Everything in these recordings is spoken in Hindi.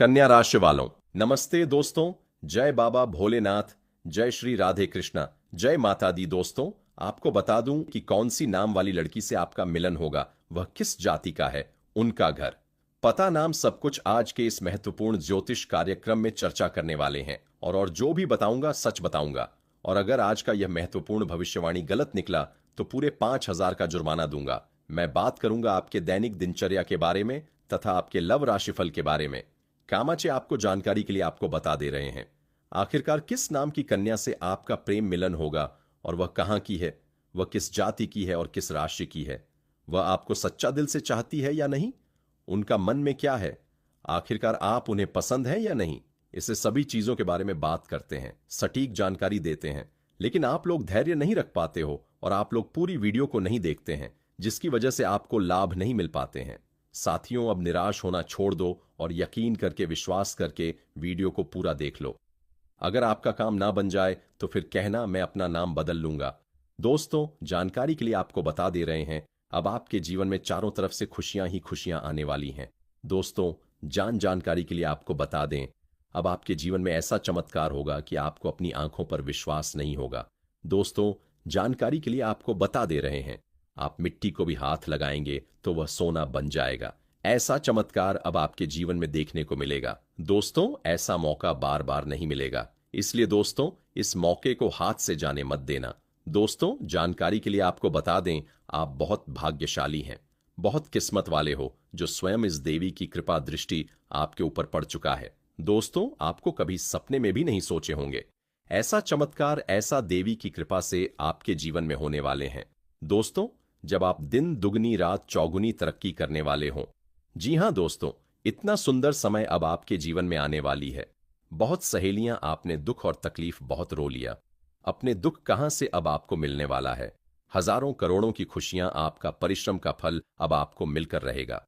कन्या राशि वालों, नमस्ते दोस्तों। जय बाबा भोलेनाथ, जय श्री राधे कृष्णा, जय माता दी। दोस्तों, आपको बता दूं कि कौन सी नाम वाली लड़की से आपका मिलन होगा, वह किस जाति का है, उनका घर, पता, नाम सब कुछ आज के इस महत्वपूर्ण ज्योतिष कार्यक्रम में चर्चा करने वाले हैं। और जो भी बताऊंगा सच बताऊंगा। और अगर आज का यह महत्वपूर्ण भविष्यवाणी गलत निकला तो पूरे 5,000 का जुर्माना दूंगा। मैं बात करूंगा आपके दैनिक दिनचर्या के बारे में तथा आपके लव राशिफल के बारे में। कामाचे आपको जानकारी के लिए आपको बता दे रहे हैं आखिरकार किस नाम की कन्या से आपका प्रेम मिलन होगा, और वह कहां की है, वह किस जाति की है और किस राशि की है, वह आपको सच्चा दिल से चाहती है या नहीं, उनका मन में क्या है, आखिरकार आप उन्हें पसंद है या नहीं। इससे सभी चीजों के बारे में बात करते हैं, सटीक जानकारी देते हैं। लेकिन आप लोग धैर्य नहीं रख पाते हो और आप लोग पूरी वीडियो को नहीं देखते हैं, जिसकी वजह से आपको लाभ नहीं मिल पाते हैं। साथियों, अब निराश होना छोड़ दो और यकीन करके, विश्वास करके वीडियो को पूरा देख लो। अगर आपका काम ना बन जाए तो फिर कहना, मैं अपना नाम बदल लूंगा। दोस्तों, जानकारी के लिए आपको बता दे रहे हैं, अब आपके जीवन में चारों तरफ से खुशियां ही खुशियां आने वाली हैं। दोस्तों, जानकारी के लिए आपको बता दें, अब आपके जीवन में ऐसा चमत्कार होगा कि आपको अपनी आंखों पर विश्वास नहीं होगा। दोस्तों, जानकारी के लिए आपको बता दे रहे हैं, आप मिट्टी को भी हाथ लगाएंगे तो वह सोना बन जाएगा। ऐसा चमत्कार अब आपके जीवन में देखने को मिलेगा। दोस्तों, ऐसा मौका बार बार नहीं मिलेगा, इसलिए दोस्तों इस मौके को हाथ से जाने मत देना। दोस्तों, जानकारी के लिए आपको बता दें, आप बहुत भाग्यशाली हैं, बहुत किस्मत वाले हो, जो स्वयं इस देवी की कृपा दृष्टि आपके ऊपर पड़ चुका है। दोस्तों, आपको कभी सपने में भी नहीं सोचे होंगे ऐसा चमत्कार, ऐसा देवी की कृपा से आपके जीवन में होने वाले हैं। दोस्तों, जब आप दिन दुगनी रात चौगुनी तरक्की करने वाले हों। जी हां दोस्तों, इतना सुंदर समय अब आपके जीवन में आने वाली है। बहुत सहेलियां, आपने दुख और तकलीफ बहुत रो लिया, अपने दुख कहां से अब आपको मिलने वाला है। हजारों करोड़ों की खुशियां, आपका परिश्रम का फल अब आपको मिलकर रहेगा।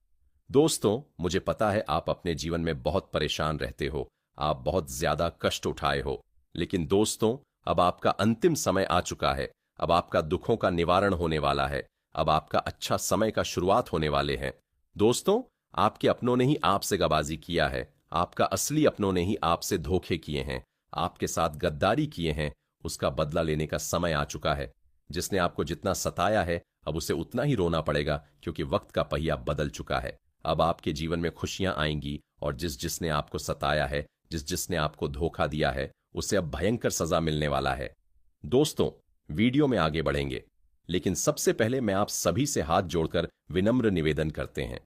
दोस्तों, मुझे पता है आप अपने जीवन में बहुत परेशान रहते हो, आप बहुत ज्यादा कष्ट उठाए हो, लेकिन दोस्तों अब आपका अंतिम समय आ चुका है। अब आपका दुखों का निवारण होने वाला है, अब आपका अच्छा समय का शुरुआत होने वाले हैं। दोस्तों, आपके अपनों ने ही आपसे गबाजी किया है, आपका असली अपनों ने ही आपसे धोखे किए हैं, आपके साथ गद्दारी किए हैं। उसका बदला लेने का समय आ चुका है। जिसने आपको जितना सताया है, अब उसे उतना ही रोना पड़ेगा, क्योंकि वक्त का पहिया बदल चुका है। अब आपके जीवन में खुशियां आएंगी, और जिसने आपको सताया है, जिसने आपको धोखा दिया है, उसे अब भयंकर सजा मिलने वाला है। दोस्तों, वीडियो में आगे बढ़ेंगे, लेकिन सबसे पहले मैं आप सभी से हाथ जोड़कर विनम्र निवेदन करते हैं,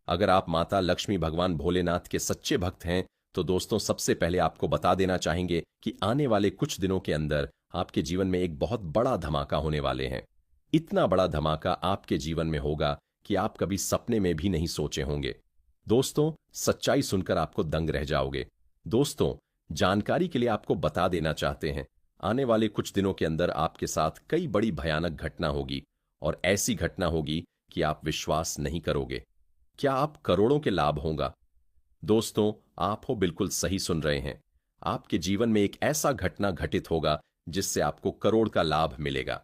अगर आप माता लक्ष्मी, भगवान भोलेनाथ के सच्चे भक्त हैं, तो दोस्तों सबसे पहले आपको बता देना चाहेंगे कि आने वाले कुछ दिनों के अंदर आपके जीवन में एक बहुत बड़ा धमाका होने वाले हैं। इतना बड़ा धमाका आपके जीवन में होगा कि आप कभी सपने में भी नहीं सोचे होंगे। दोस्तों, सच्चाई सुनकर आपको दंग रह जाओगे। दोस्तों, जानकारी के लिए आपको बता देना चाहते हैं, आने वाले कुछ दिनों के अंदर आपके साथ कई बड़ी भयानक घटना होगी, और ऐसी घटना होगी कि आप विश्वास नहीं करोगे। क्या आप करोड़ों के लाभ होगा। दोस्तों, आप हो बिल्कुल सही सुन रहे हैं, आपके जीवन में एक ऐसा घटना घटित होगा जिससे आपको करोड़ का लाभ मिलेगा।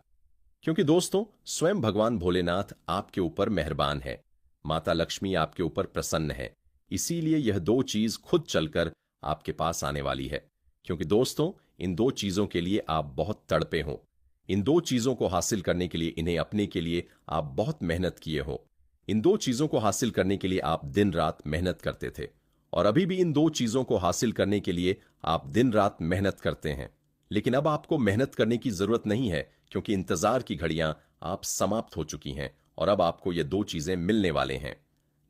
क्योंकि दोस्तों, स्वयं भगवान भोलेनाथ आपके ऊपर मेहरबान है, माता लक्ष्मी आपके ऊपर प्रसन्न है, इसीलिए यह दो चीज खुद चलकर आपके पास आने वाली है। क्योंकि दोस्तों, इन दो चीजों के लिए आप बहुत तड़पे हो, इन दो चीजों को हासिल करने के लिए, इन्हें अपने के लिए आप बहुत मेहनत किए हो। इन दो चीजों को हासिल करने के लिए आप दिन रात मेहनत करते थे, और अभी भी इन दो चीजों को हासिल करने के लिए आप दिन रात मेहनत करते हैं। लेकिन अब आपको मेहनत करने की जरूरत नहीं है, क्योंकि इंतजार की घड़ियां आप समाप्त हो चुकी हैं, और अब आपको ये दो चीजें मिलने वाले हैं।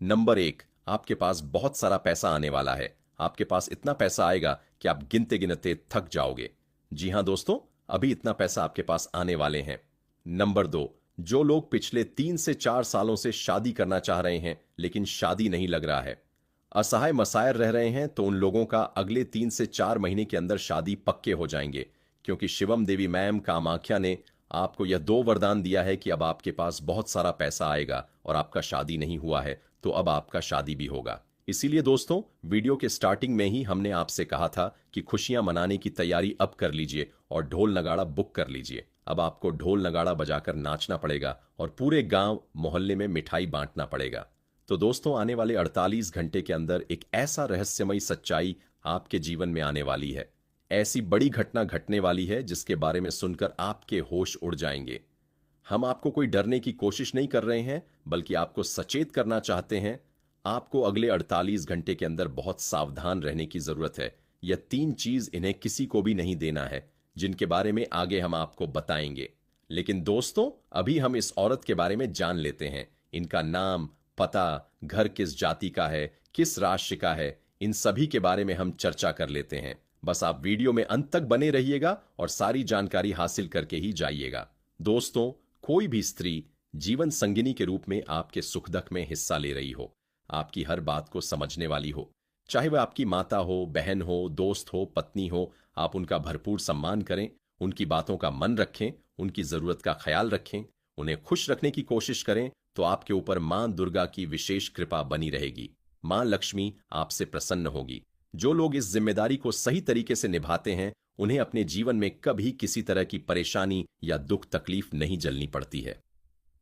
नंबर 1, आपके पास बहुत सारा पैसा आने वाला है। आपके पास इतना पैसा आएगा कि आप गिनते गिनते थक जाओगे। जी हां दोस्तों, अभी इतना पैसा आपके पास आने वाले हैं। नंबर 2, जो लोग पिछले 3 से 4 सालों से शादी करना चाह रहे हैं, लेकिन शादी नहीं लग रहा है, असहाय मसायर रह रहे हैं, तो उन लोगों का अगले 3 से 4 महीने के अंदर शादी पक्के हो जाएंगे। क्योंकि शिवम देवी मैम कामाख्या ने आपको यह 2 वरदान दिया है कि अब आपके पास बहुत सारा पैसा आएगा, और आपका शादी नहीं हुआ है तो अब आपका शादी भी होगा। इसीलिए दोस्तों, वीडियो के स्टार्टिंग में ही हमने आपसे कहा था कि खुशियां मनाने की तैयारी अब कर लीजिए, और ढोल नगाड़ा बुक कर लीजिए। अब आपको ढोल नगाड़ा बजाकर नाचना पड़ेगा, और पूरे गांव मोहल्ले में मिठाई बांटना पड़ेगा। तो दोस्तों, आने वाले 48 घंटे के अंदर एक ऐसा रहस्यमयी सच्चाई आपके जीवन में आने वाली है। ऐसी बड़ी घटना घटने वाली है जिसके बारे में सुनकर आपके होश उड़ जाएंगे। हम आपको कोई डरने की कोशिश नहीं कर रहे हैं, बल्कि आपको सचेत करना चाहते हैं। आपको अगले 48 घंटे के अंदर बहुत सावधान रहने की जरूरत है। यह 3 चीज इन्हें किसी को भी नहीं देना है, जिनके बारे में आगे हम आपको बताएंगे। लेकिन दोस्तों, अभी हम इस औरत के बारे में जान लेते हैं। इनका नाम, पता, घर किस जाति का है, किस राष्ट्र का है, इन सभी के बारे में हम चर्चा कर लेते हैं। बस आप वीडियो में अंत तक बने रहिएगा और सारी जानकारी हासिल करके ही जाइएगा। दोस्तों, कोई भी स्त्री जीवन संगिनी के रूप में आपके सुख दुख में हिस्सा ले रही हो, आपकी हर बात को समझने वाली हो, चाहे वह आपकी माता हो, बहन हो, दोस्त हो, पत्नी हो, आप उनका भरपूर सम्मान करें, उनकी बातों का मन रखें, उनकी जरूरत का ख्याल रखें, उन्हें खुश रखने की कोशिश करें, तो आपके ऊपर मां दुर्गा की विशेष कृपा बनी रहेगी। मां लक्ष्मी आपसे प्रसन्न होगी। जो लोग इस जिम्मेदारी को सही तरीके से निभाते हैं, उन्हें अपने जीवन में कभी किसी तरह की परेशानी या दुख तकलीफ नहीं झेलनी पड़ती है।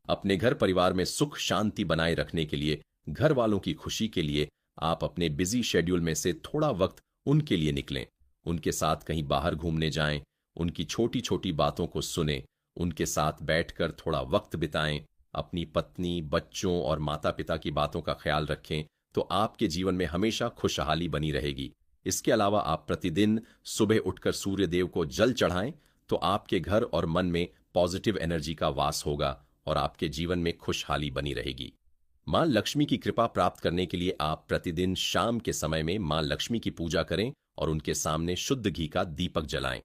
अपने घर परिवार में सुख शांति बनाए रखने के लिए, घर वालों की खुशी के लिए आप अपने बिजी शेड्यूल में से थोड़ा वक्त उनके लिए निकलें। उनके साथ कहीं बाहर घूमने जाएं, उनकी छोटी छोटी बातों को सुनें, उनके साथ बैठकर थोड़ा वक्त बिताएं, अपनी पत्नी, बच्चों और माता पिता की बातों का ख्याल रखें, तो आपके जीवन में हमेशा खुशहाली बनी रहेगी। इसके अलावा आप प्रतिदिन सुबह उठकर सूर्य देव को जल चढ़ाएं, तो आपके घर और मन में पॉजिटिव एनर्जी का वास होगा और आपके जीवन में खुशहाली बनी रहेगी। मां लक्ष्मी की कृपा प्राप्त करने के लिए आप प्रतिदिन शाम के समय में मां लक्ष्मी की पूजा करें और उनके सामने शुद्ध घी का दीपक जलाएं।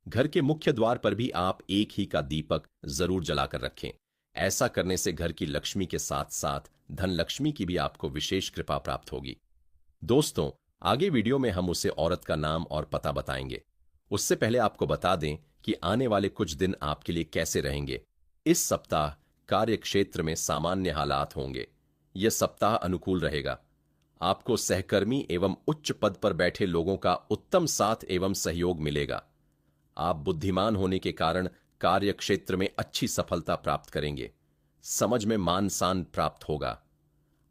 घर के मुख्य द्वार पर भी आप एक ही का दीपक जरूर जलाकर रखें। ऐसा करने से घर की लक्ष्मी के साथ साथ धन लक्ष्मी की भी आपको विशेष कृपा प्राप्त होगी। दोस्तों, आगे वीडियो में हम उसे औरत का नाम और पता बताएंगे। उससे पहले आपको बता दें कि आने वाले कुछ दिन आपके लिए कैसे रहेंगे। इस सप्ताह कार्य क्षेत्र में सामान्य हालात होंगे। यह सप्ताह अनुकूल रहेगा। आपको सहकर्मी एवं उच्च पद पर बैठे लोगों का उत्तम साथ एवं सहयोग मिलेगा। आप बुद्धिमान होने के कारण कार्य क्षेत्र में अच्छी सफलता प्राप्त करेंगे। समझ में मान सम्मान प्राप्त होगा।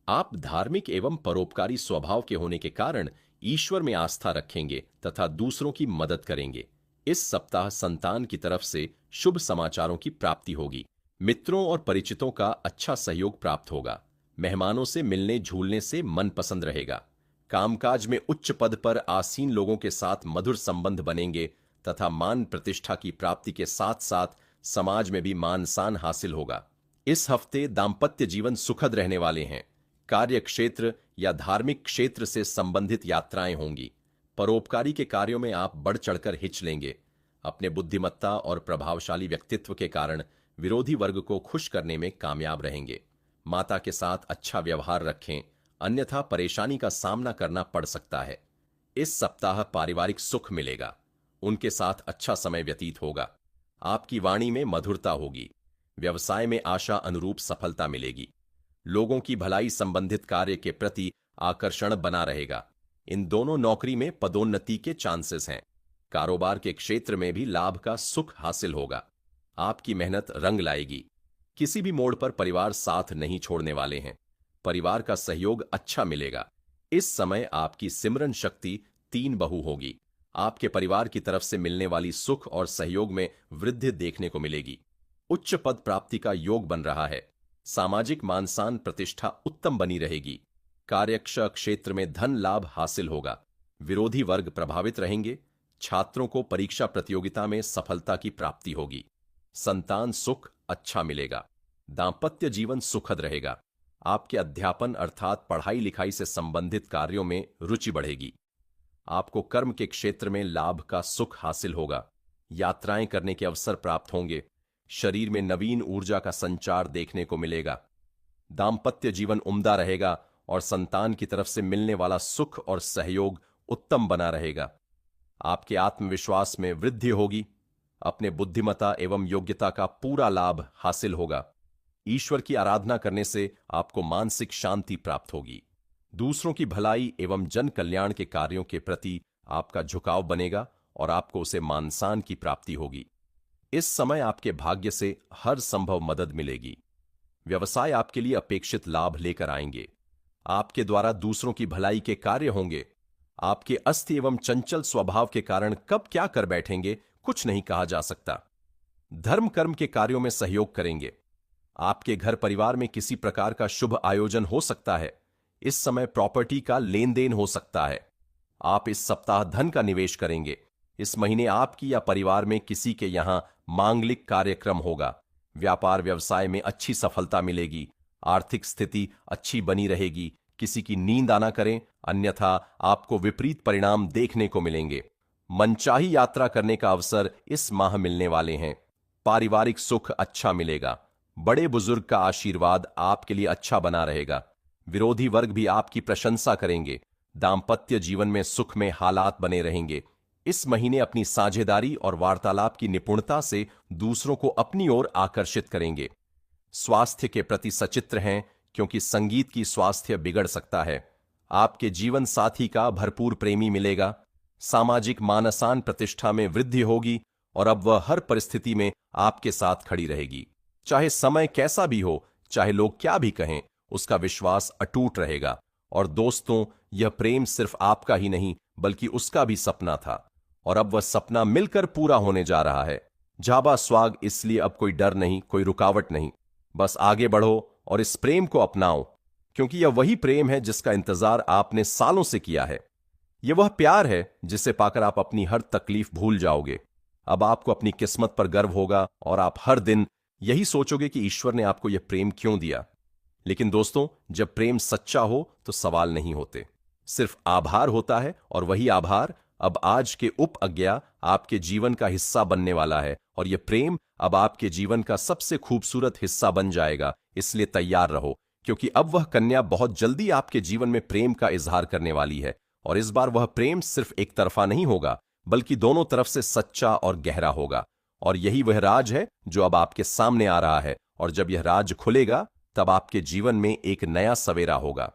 आप धार्मिक एवं परोपकारी स्वभाव के होने के कारण ईश्वर में आस्था रखेंगे तथा दूसरों की मदद करेंगे। इस सप्ताह संतान की तरफ से शुभ समाचारों की प्राप्ति होगी। मित्रों और परिचितों का अच्छा सहयोग प्राप्त होगा। मेहमानों से मिलने झूलने से मन पसंद रहेगा। कामकाज में उच्च पद पर आसीन लोगों के साथ मधुर संबंध बनेंगे तथा मान प्रतिष्ठा की प्राप्ति के साथ साथ समाज में भी मान सम्मान हासिल होगा। इस हफ्ते दाम्पत्य जीवन सुखद रहने वाले हैं। कार्य क्षेत्र या धार्मिक क्षेत्र से संबंधित यात्राएं होंगी। परोपकारी के कार्यों में आप बढ़ चढ़कर हिस्सा लेंगे। अपने बुद्धिमत्ता और प्रभावशाली व्यक्तित्व के कारण विरोधी वर्ग को खुश करने में कामयाब रहेंगे। माता के साथ अच्छा व्यवहार रखें, अन्यथा परेशानी का सामना करना पड़ सकता है। इस सप्ताह पारिवारिक सुख मिलेगा। उनके साथ अच्छा समय व्यतीत होगा। आपकी वाणी में मधुरता होगी। व्यवसाय में आशा अनुरूप सफलता मिलेगी। लोगों की भलाई संबंधित कार्य के प्रति आकर्षण बना रहेगा। इन दोनों नौकरी में पदोन्नति के चांसेस हैं। कारोबार के क्षेत्र में भी लाभ का सुख हासिल होगा। आपकी मेहनत रंग लाएगी। किसी भी मोड़ पर परिवार साथ नहीं छोड़ने वाले हैं। परिवार का सहयोग अच्छा मिलेगा। इस समय आपकी सिमरन शक्ति 3 बहु होगी। आपके परिवार की तरफ से मिलने वाली सुख और सहयोग में वृद्धि देखने को मिलेगी। उच्च पद प्राप्ति का योग बन रहा है। सामाजिक मान सम्मान प्रतिष्ठा उत्तम बनी रहेगी। कार्यक्षेत्र क्षेत्र में धन लाभ हासिल होगा। विरोधी वर्ग प्रभावित रहेंगे। छात्रों को परीक्षा प्रतियोगिता में सफलता की प्राप्ति होगी। संतान सुख अच्छा मिलेगा। दांपत्य जीवन सुखद रहेगा। आपके अध्यापन अर्थात पढ़ाई लिखाई से संबंधित कार्यों में रुचि बढ़ेगी। आपको कर्म के क्षेत्र में लाभ का सुख हासिल होगा। यात्राएं करने के अवसर प्राप्त होंगे। शरीर में नवीन ऊर्जा का संचार देखने को मिलेगा। दांपत्य जीवन उम्दा रहेगा और संतान की तरफ से मिलने वाला सुख और सहयोग उत्तम बना रहेगा। आपके आत्मविश्वास में वृद्धि होगी। अपने बुद्धिमत्ता एवं योग्यता का पूरा लाभ हासिल होगा। ईश्वर की आराधना करने से आपको मानसिक शांति प्राप्त होगी। दूसरों की भलाई एवं जन कल्याण के कार्यों के प्रति आपका झुकाव बनेगा और आपको उसे मान सम्मान की प्राप्ति होगी। इस समय आपके भाग्य से हर संभव मदद मिलेगी। व्यवसाय आपके लिए अपेक्षित लाभ लेकर आएंगे। आपके द्वारा दूसरों की भलाई के कार्य होंगे। आपके अस्थिर एवं चंचल स्वभाव के कारण कब क्या कर बैठेंगे कुछ नहीं कहा जा सकता। धर्म कर्म के कार्यों में सहयोग करेंगे। आपके घर परिवार में किसी प्रकार का शुभ आयोजन हो सकता है। इस समय प्रॉपर्टी का लेन देन हो सकता है। आप इस सप्ताह धन का निवेश करेंगे। इस महीने आपकी या परिवार में किसी के यहां मांगलिक कार्यक्रम होगा। व्यापार व्यवसाय में अच्छी सफलता मिलेगी। आर्थिक स्थिति अच्छी बनी रहेगी। किसी की नींद आना करें, अन्यथा आपको विपरीत परिणाम देखने को मिलेंगे। मनचाही यात्रा करने का अवसर इस माह मिलने वाले हैं। पारिवारिक सुख अच्छा मिलेगा। बड़े बुजुर्ग का आशीर्वाद आपके लिए अच्छा बना रहेगा। विरोधी वर्ग भी आपकी प्रशंसा करेंगे। दांपत्य जीवन में सुख में हालात बने रहेंगे। इस महीने अपनी साझेदारी और वार्तालाप की निपुणता से दूसरों को अपनी ओर आकर्षित करेंगे। स्वास्थ्य के प्रति सचित्र हैं, क्योंकि संगीत की स्वास्थ्य बिगड़ सकता है। आपके जीवन साथी का भरपूर प्रेमी मिलेगा। सामाजिक मानसान प्रतिष्ठा में वृद्धि होगी और अब वह हर परिस्थिति में आपके साथ खड़ी रहेगी। चाहे समय कैसा भी हो, चाहे लोग क्या भी कहें, उसका विश्वास अटूट रहेगा। और दोस्तों, यह प्रेम सिर्फ आपका ही नहीं बल्कि उसका भी सपना था, और अब वह सपना मिलकर पूरा होने जा रहा है। जाबा स्वाग, इसलिए अब कोई डर नहीं, कोई रुकावट नहीं। बस आगे बढ़ो और इस प्रेम को अपनाओ, क्योंकि यह वही प्रेम है जिसका इंतजार आपने सालों से किया है। यह वह प्यार है जिसे पाकर आप अपनी हर तकलीफ भूल जाओगे। अब आपको अपनी किस्मत पर गर्व होगा और आप हर दिन यही सोचोगे कि ईश्वर ने आपको यह प्रेम क्यों दिया। लेकिन दोस्तों, जब प्रेम सच्चा हो तो सवाल नहीं होते, सिर्फ आभार होता है। और वही आभार अब आज के उप अज्ञा आपके जीवन का हिस्सा बनने वाला है। और यह प्रेम अब आपके जीवन का सबसे खूबसूरत हिस्सा बन जाएगा। इसलिए तैयार रहो, क्योंकि अब वह कन्या बहुत जल्दी आपके जीवन में प्रेम का इजहार करने वाली है। और इस बार वह प्रेम सिर्फ एक तरफा नहीं होगा, बल्कि दोनों तरफ से सच्चा और गहरा होगा। और यही वह राज है जो अब आपके सामने आ रहा है। और जब यह राज खुलेगा, तब आपके जीवन में एक नया सवेरा होगा,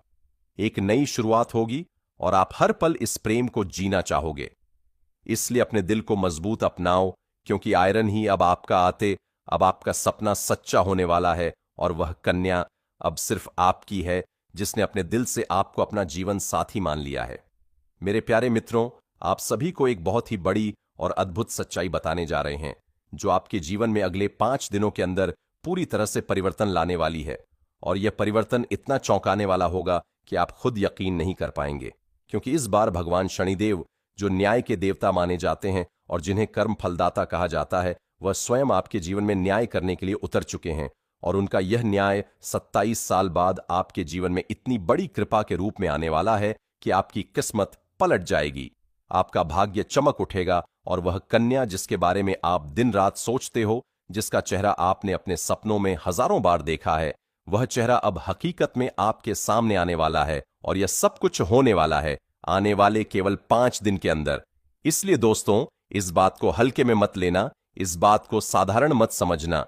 एक नई शुरुआत होगी, और आप हर पल इस प्रेम को जीना चाहोगे। इसलिए अपने दिल को मजबूत अपनाओ, क्योंकि आयरन ही अब आपका आते, अब आपका सपना सच्चा होने वाला है। और वह कन्या अब सिर्फ आपकी है, जिसने अपने दिल से आपको अपना जीवन साथी मान लिया है। मेरे प्यारे मित्रों, आप सभी को एक बहुत ही बड़ी और अद्भुत सच्चाई बताने जा रहे हैं, जो आपके जीवन में अगले 5 दिनों के अंदर पूरी तरह से परिवर्तन लाने वाली है। और यह परिवर्तन इतना चौंकाने वाला होगा कि आप खुद यकीन नहीं कर पाएंगे, क्योंकि इस बार भगवान शनिदेव, जो न्याय के देवता माने जाते हैं और जिन्हें कर्म फलदाता कहा जाता है, वह स्वयं आपके जीवन में न्याय करने के लिए उतर चुके हैं। और उनका यह न्याय 27 साल बाद आपके जीवन में इतनी बड़ी कृपा के रूप में आने वाला है कि आपकी किस्मत पलट जाएगी। आपका भाग्य चमक उठेगा, और वह कन्या जिसके बारे में आप दिन रात सोचते हो, जिसका चेहरा आपने अपने सपनों में हजारों बार देखा है, वह चेहरा अब हकीकत में आपके सामने आने वाला है। और यह सब कुछ होने वाला है आने वाले केवल 5 दिन के अंदर। इसलिए दोस्तों, इस बात को हल्के में मत लेना, इस बात को साधारण मत समझना,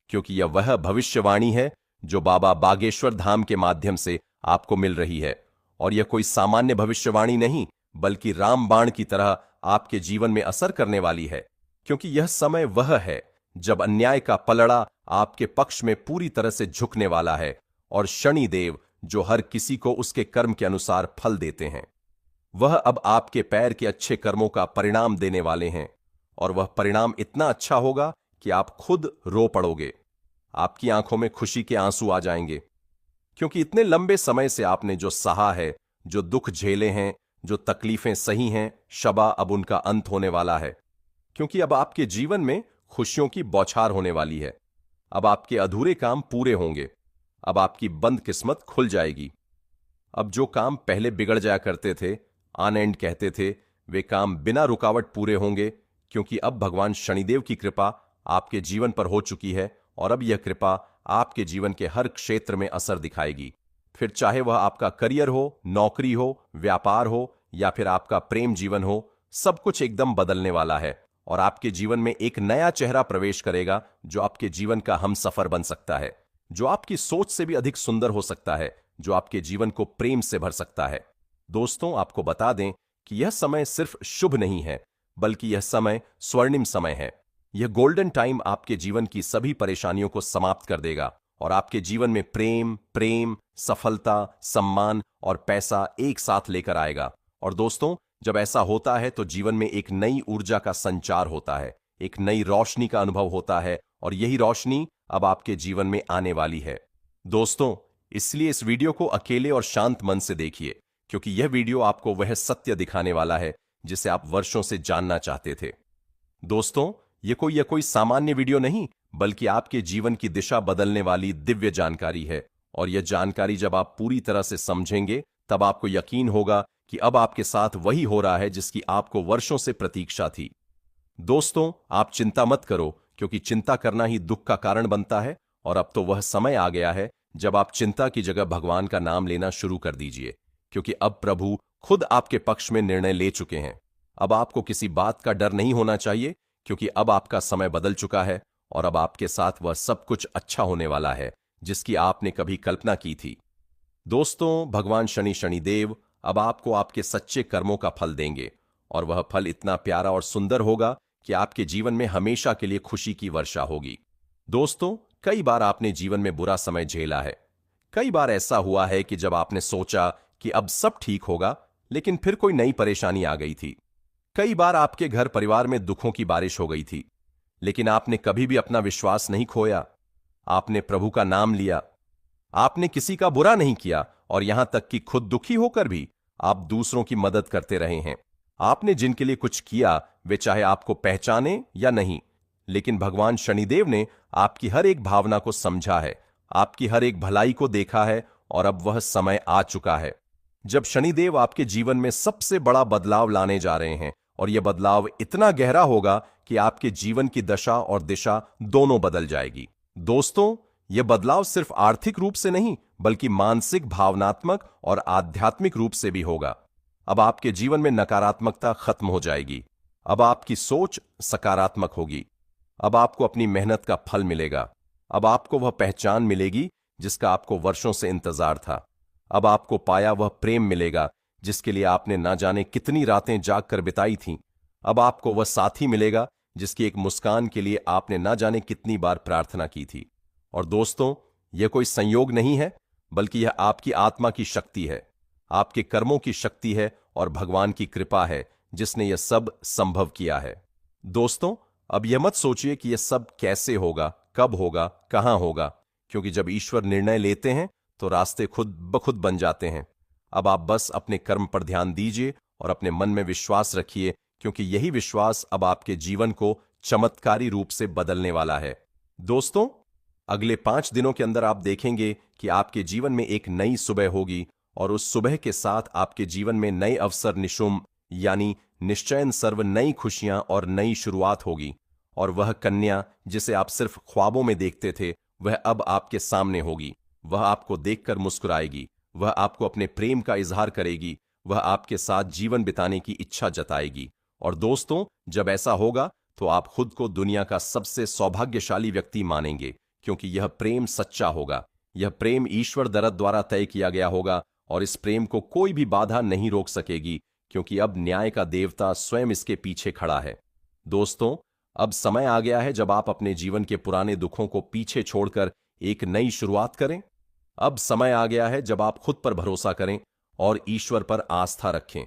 क्योंकि यह वह भविष्यवाणी है जो बाबा बागेश्वर धाम के माध्यम से आपको मिल रही है। और यह कोई सामान्य भविष्यवाणी नहीं, बल्कि रामबाण की तरह आपके जीवन में असर करने वाली है। क्योंकि यह समय वह है जब अन्याय का पलड़ा आपके पक्ष में पूरी तरह से झुकने वाला है, और शनिदेव, जो हर किसी को उसके कर्म के अनुसार फल देते हैं, वह अब आपके पैर के अच्छे कर्मों का परिणाम देने वाले हैं। और वह परिणाम इतना अच्छा होगा कि आप खुद रो पड़ोगे। आपकी आंखों में खुशी के आंसू आ जाएंगे, क्योंकि इतने लंबे समय से आपने जो सहा है, जो दुख झेले हैं, जो तकलीफें सही हैं, शबा अब उनका अंत होने वाला है। क्योंकि अब आपके जीवन में खुशियों की बौछार होने वाली है। अब आपके अधूरे काम पूरे होंगे। अब आपकी बंद किस्मत खुल जाएगी। अब जो काम पहले बिगड़ जाया करते थे, ऑन एंड कहते थे, वे काम बिना रुकावट पूरे होंगे, क्योंकि अब भगवान शनिदेव की कृपा आपके जीवन पर हो चुकी है। और अब यह कृपा आपके जीवन के हर क्षेत्र में असर दिखाएगी। फिर चाहे वह आपका करियर हो, नौकरी हो, व्यापार हो, या फिर आपका प्रेम जीवन हो, सब कुछ एकदम बदलने वाला है। और आपके जीवन में एक नया चेहरा प्रवेश करेगा, जो आपके जीवन का हमसफर बन सकता है, जो आपकी सोच से भी अधिक सुंदर हो सकता है, जो आपके जीवन को प्रेम से भर सकता है। दोस्तों, आपको बता दें कि यह समय सिर्फ शुभ नहीं है, बल्कि यह समय स्वर्णिम समय है। यह गोल्डन टाइम आपके जीवन की सभी परेशानियों को समाप्त कर देगा और आपके जीवन में प्रेम, सफलता, सम्मान और पैसा एक साथ लेकर आएगा। और दोस्तों, जब ऐसा होता है तो जीवन में एक नई ऊर्जा का संचार होता है, एक नई रोशनी का अनुभव होता है, और यही रोशनी अब आपके जीवन में आने वाली है। दोस्तों, इसलिए इस वीडियो को अकेले और शांत मन से देखिए, क्योंकि यह वीडियो आपको वह सत्य दिखाने वाला है जिसे आप वर्षों से जानना चाहते थे। दोस्तों, यह कोई सामान्य वीडियो नहीं, बल्कि आपके जीवन की दिशा बदलने वाली दिव्य जानकारी है। और यह जानकारी जब आप पूरी तरह से समझेंगे, तब आपको यकीन होगा कि अब आपके साथ वही हो रहा है जिसकी आपको वर्षों से प्रतीक्षा थी। दोस्तों, आप चिंता मत करो, क्योंकि चिंता करना ही दुख का कारण बनता है। और अब तो वह समय आ गया है जब आप चिंता की जगह भगवान का नाम लेना शुरू कर दीजिए, क्योंकि अब प्रभु खुद आपके पक्ष में निर्णय ले चुके हैं। अब आपको किसी बात का डर नहीं होना चाहिए, क्योंकि अब आपका समय बदल चुका है और अब आपके साथ वह सब कुछ अच्छा होने वाला है जिसकी आपने कभी कल्पना की थी। दोस्तों, भगवान शनिदेव अब आपको आपके सच्चे कर्मों का फल देंगे, और वह फल इतना प्यारा और सुंदर होगा कि आपके जीवन में हमेशा के लिए खुशी की वर्षा होगी। दोस्तों, कई बार आपने जीवन में बुरा समय झेला है। कई बार ऐसा हुआ है कि जब आपने सोचा कि अब सब ठीक होगा, लेकिन फिर कोई नई परेशानी आ गई थी। कई बार आपके घर परिवार में दुखों की बारिश हो गई थी, लेकिन आपने कभी भी अपना विश्वास नहीं खोया। आपने प्रभु का नाम लिया, आपने किसी का बुरा नहीं किया, और यहां तक कि खुद दुखी होकर भी आप दूसरों की मदद करते रहे हैं। आपने जिनके लिए कुछ किया, वे चाहे आपको पहचाने या नहीं, लेकिन भगवान शनिदेव ने आपकी हर एक भावना को समझा है, आपकी हर एक भलाई को देखा है, और अब वह समय आ चुका है जब शनिदेव आपके जीवन में सबसे बड़ा बदलाव लाने जा रहे हैं। और यह बदलाव इतना गहरा होगा कि आपके जीवन की दशा और दिशा दोनों बदल जाएगी। दोस्तों, यह बदलाव सिर्फ आर्थिक रूप से नहीं, बल्कि मानसिक, भावनात्मक और आध्यात्मिक रूप से भी होगा। अब आपके जीवन में नकारात्मकता खत्म हो जाएगी। अब आपकी सोच सकारात्मक होगी। अब आपको अपनी मेहनत का फल मिलेगा। अब आपको वह पहचान मिलेगी जिसका आपको वर्षों से इंतजार था। अब आपको पाया वह प्रेम मिलेगा जिसके लिए आपने ना जाने कितनी रातें जागकर बिताई थीं। अब आपको वह साथी मिलेगा जिसकी एक मुस्कान के लिए आपने ना जाने कितनी बार प्रार्थना की थी। और दोस्तों, यह कोई संयोग नहीं है, बल्कि यह आपकी आत्मा की शक्ति है, आपके कर्मों की शक्ति है, और भगवान की कृपा है जिसने यह सब संभव किया है। दोस्तों, अब यह मत सोचिए कि यह सब कैसे होगा, कब होगा, कहां होगा, क्योंकि जब ईश्वर निर्णय लेते हैं तो रास्ते खुद ब खुद बन जाते हैं। अब आप बस अपने कर्म पर ध्यान दीजिए और अपने मन में विश्वास रखिए, क्योंकि यही विश्वास अब आपके जीवन को चमत्कारी रूप से बदलने वाला है। दोस्तों, अगले 5 दिनों के अंदर आप देखेंगे कि आपके जीवन में एक नई सुबह होगी, और उस सुबह के साथ आपके जीवन में नए अवसर निशुम्भ, यानी निश्चयन सर्व नई खुशियां और नई शुरुआत होगी। और वह कन्या जिसे आप सिर्फ ख्वाबों में देखते थे, वह अब आपके सामने होगी। वह आपको देखकर मुस्कुराएगी, वह आपको अपने प्रेम का इजहार करेगी, वह आपके साथ जीवन बिताने की इच्छा जताएगी। और दोस्तों, जब ऐसा होगा तो आप खुद को दुनिया का सबसे सौभाग्यशाली व्यक्ति मानेंगे, क्योंकि यह प्रेम सच्चा होगा। यह प्रेम ईश्वर दरद द्वारा तय किया गया होगा, और इस प्रेम को कोई भी बाधा नहीं रोक सकेगी, क्योंकि अब न्याय का देवता स्वयं इसके पीछे खड़ा है। दोस्तों, अब समय आ गया है जब आप अपने जीवन के पुराने दुखों को पीछे छोड़कर एक नई शुरुआत करें। अब समय आ गया है जब आप खुद पर भरोसा करें और ईश्वर पर आस्था रखें।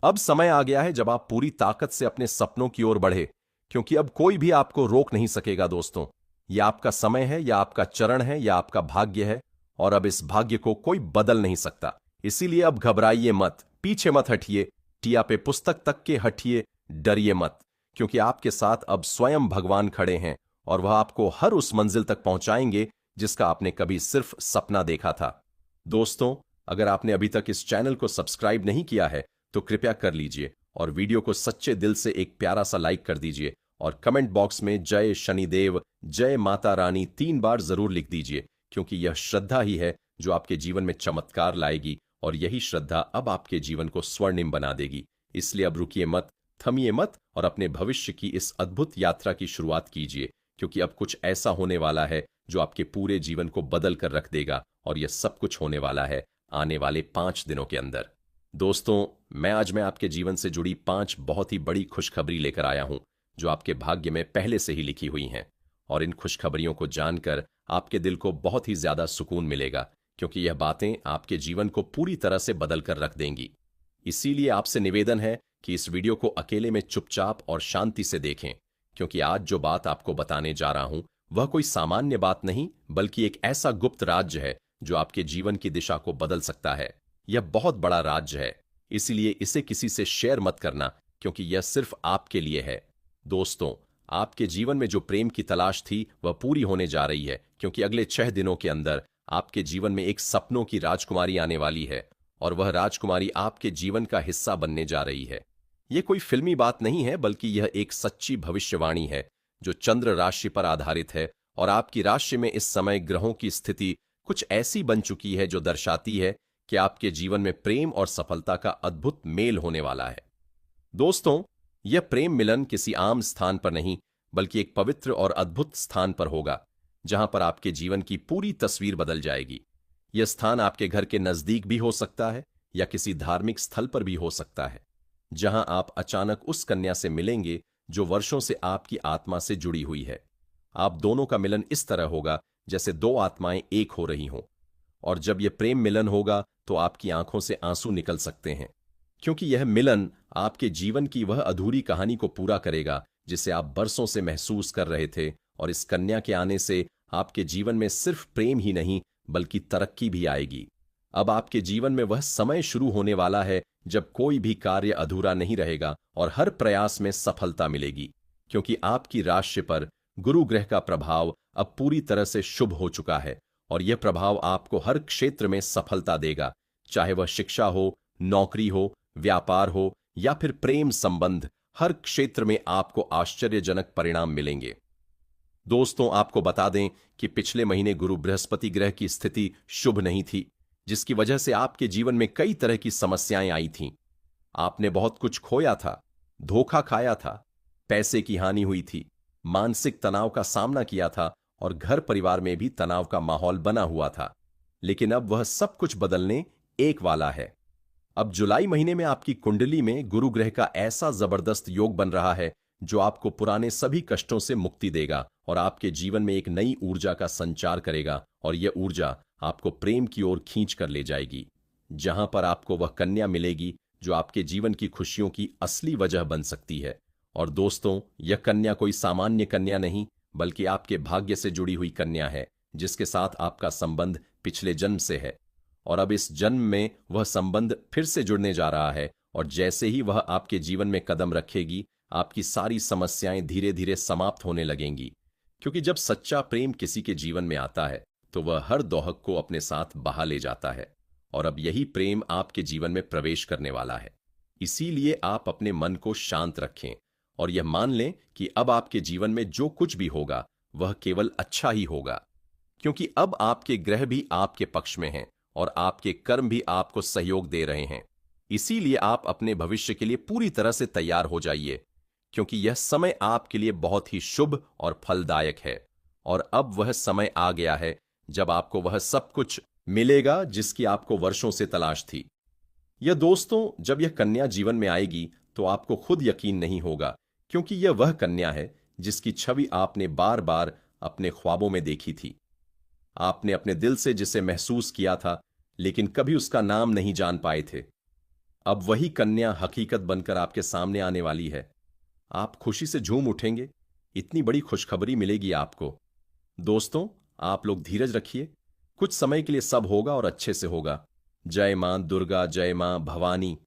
अब समय आ गया है जब आप पूरी ताकत से अपने सपनों की ओर बढ़े, क्योंकि अब कोई भी आपको रोक नहीं सकेगा। दोस्तों, यह आपका समय है, या आपका चरण है, या आपका भाग्य है, और अब इस भाग्य को कोई बदल नहीं सकता। इसीलिए अब घबराइए मत, पीछे मत हटिए, टिया पे पुस्तक तक के हटिए, डरिए मत, क्योंकि आपके साथ अब स्वयं भगवान खड़े हैं, और वह आपको हर उस मंजिल तक पहुंचाएंगे जिसका आपने कभी सिर्फ सपना देखा था। दोस्तों, अगर आपने अभी तक इस चैनल को सब्सक्राइब नहीं किया है तो कृपया कर लीजिए, और वीडियो को सच्चे दिल से एक प्यारा सा लाइक कर दीजिए, और कमेंट बॉक्स में जय शनिदेव, जय माता रानी 3 बार जरूर लिख दीजिए, क्योंकि यह श्रद्धा ही है जो आपके जीवन में चमत्कार लाएगी, और यही श्रद्धा अब आपके जीवन को स्वर्णिम बना देगी। इसलिए अब रुकिए मत, थमिए मत, और अपने भविष्य की इस अद्भुत यात्रा की शुरुआत कीजिए, क्योंकि अब कुछ ऐसा होने वाला है जो आपके पूरे जीवन को बदल कर रख देगा, और यह सब कुछ होने वाला है आने वाले 5 दिनों के अंदर। दोस्तों, आज मैं आपके जीवन से जुड़ी 5 बहुत ही बड़ी खुशखबरी लेकर आया हूं, जो आपके भाग्य में पहले से ही लिखी हुई हैं, और इन खुशखबरियों को जानकर आपके दिल को बहुत ही ज्यादा सुकून मिलेगा, क्योंकि यह बातें आपके जीवन को पूरी तरह से बदल कर रख देंगी। इसीलिए आपसे निवेदन है कि इस वीडियो को अकेले में चुपचाप और शांति से देखें, क्योंकि आज जो बात आपको बताने जा रहा हूं वह कोई सामान्य बात नहीं, बल्कि एक ऐसा गुप्त राज्य है जो आपके जीवन की दिशा को बदल सकता है। यह बहुत बड़ा राज्य है, इसीलिए इसे किसी से शेयर मत करना, क्योंकि यह सिर्फ आपके लिए है। दोस्तों, आपके जीवन में जो प्रेम की तलाश थी वह पूरी होने जा रही है, क्योंकि अगले 6 दिनों के अंदर आपके जीवन में एक सपनों की राजकुमारी आने वाली है, और वह राजकुमारी आपके जीवन का हिस्सा बनने जा रही है। यह कोई फिल्मी बात नहीं है, बल्कि यह एक सच्ची भविष्यवाणी है जो चंद्र राशि पर आधारित है, और आपकी राशि में इस समय ग्रहों की स्थिति कुछ ऐसी बन चुकी है जो दर्शाती है कि आपके जीवन में प्रेम और सफलता का अद्भुत मेल होने वाला है। दोस्तों, यह प्रेम मिलन किसी आम स्थान पर नहीं, बल्कि एक पवित्र और अद्भुत स्थान पर होगा, जहां पर आपके जीवन की पूरी तस्वीर बदल जाएगी। यह स्थान आपके घर के नजदीक भी हो सकता है या किसी धार्मिक स्थल पर भी हो सकता है, जहां आप अचानक उस कन्या से मिलेंगे जो वर्षों से आपकी आत्मा से जुड़ी हुई है। आप दोनों का मिलन इस तरह होगा जैसे दो आत्माएं एक हो रही हों, और जब यह प्रेम मिलन होगा तो आपकी आंखों से आंसू निकल सकते हैं, क्योंकि यह मिलन आपके जीवन की वह अधूरी कहानी को पूरा करेगा जिसे आप बरसों से महसूस कर रहे थे। और इस कन्या के आने से आपके जीवन में सिर्फ प्रेम ही नहीं, बल्कि तरक्की भी आएगी। अब आपके जीवन में वह समय शुरू होने वाला है जब कोई भी कार्य अधूरा नहीं रहेगा और हर प्रयास में सफलता मिलेगी, क्योंकि आपकी राशि पर गुरु ग्रह का प्रभाव अब पूरी तरह से शुभ हो चुका है, और यह प्रभाव आपको हर क्षेत्र में सफलता देगा, चाहे वह शिक्षा हो, नौकरी हो, व्यापार हो या फिर प्रेम संबंध। हर क्षेत्र में आपको आश्चर्यजनक परिणाम मिलेंगे। दोस्तों, आपको बता दें कि पिछले महीने गुरु बृहस्पति ग्रह की स्थिति शुभ नहीं थी, जिसकी वजह से आपके जीवन में कई तरह की समस्याएं आई थीं। आपने बहुत कुछ खोया था, धोखा खाया था, पैसे की हानि हुई थी, मानसिक तनाव का सामना किया था, और घर परिवार में भी तनाव का माहौल बना हुआ था। लेकिन अब वह सब कुछ बदलने एक वाला है। अब जुलाई महीने में आपकी कुंडली में गुरु ग्रह का ऐसा जबरदस्त योग बन रहा है जो आपको पुराने सभी कष्टों से मुक्ति देगा और आपके जीवन में एक नई ऊर्जा का संचार करेगा, और यह ऊर्जा आपको प्रेम की ओर खींच कर ले जाएगी, जहां पर आपको वह कन्या मिलेगी जो आपके जीवन की खुशियों की असली वजह बन सकती है। और दोस्तों, यह कन्या कोई सामान्य कन्या नहीं, बल्कि आपके भाग्य से जुड़ी हुई कन्या है, जिसके साथ आपका संबंध पिछले जन्म से है, और अब इस जन्म में वह संबंध फिर से जुड़ने जा रहा है। और जैसे ही वह आपके जीवन में कदम रखेगी, आपकी सारी समस्याएं धीरे धीरे समाप्त होने लगेंगी, क्योंकि जब सच्चा प्रेम किसी के जीवन में आता है तो वह हर दोहक को अपने साथ बहा ले जाता है, और अब यही प्रेम आपके जीवन में प्रवेश करने वाला है। इसीलिए आप अपने मन को शांत रखें और यह मान लें कि अब आपके जीवन में जो कुछ भी होगा वह केवल अच्छा ही होगा, क्योंकि अब आपके ग्रह भी आपके पक्ष में हैं और आपके कर्म भी आपको सहयोग दे रहे हैं। इसीलिए आप अपने भविष्य के लिए पूरी तरह से तैयार हो जाइए, क्योंकि यह समय आपके लिए बहुत ही शुभ और फलदायक है। और अब वह समय आ गया है जब आपको वह सब कुछ मिलेगा जिसकी आपको वर्षों से तलाश थी। यह दोस्तों, जब यह कन्या जीवन में आएगी तो आपको खुद यकीन नहीं होगा, क्योंकि यह वह कन्या है जिसकी छवि आपने बार बार अपने ख्वाबों में देखी थी। आपने अपने दिल से जिसे महसूस किया था, लेकिन कभी उसका नाम नहीं जान पाए थे। अब वही कन्या हकीकत बनकर आपके सामने आने वाली है। आप खुशी से झूम उठेंगे, इतनी बड़ी खुशखबरी मिलेगी आपको। दोस्तों, आप लोग धीरज रखिए, कुछ समय के लिए सब होगा और अच्छे से होगा। जय मां दुर्गा, जय मां भवानी।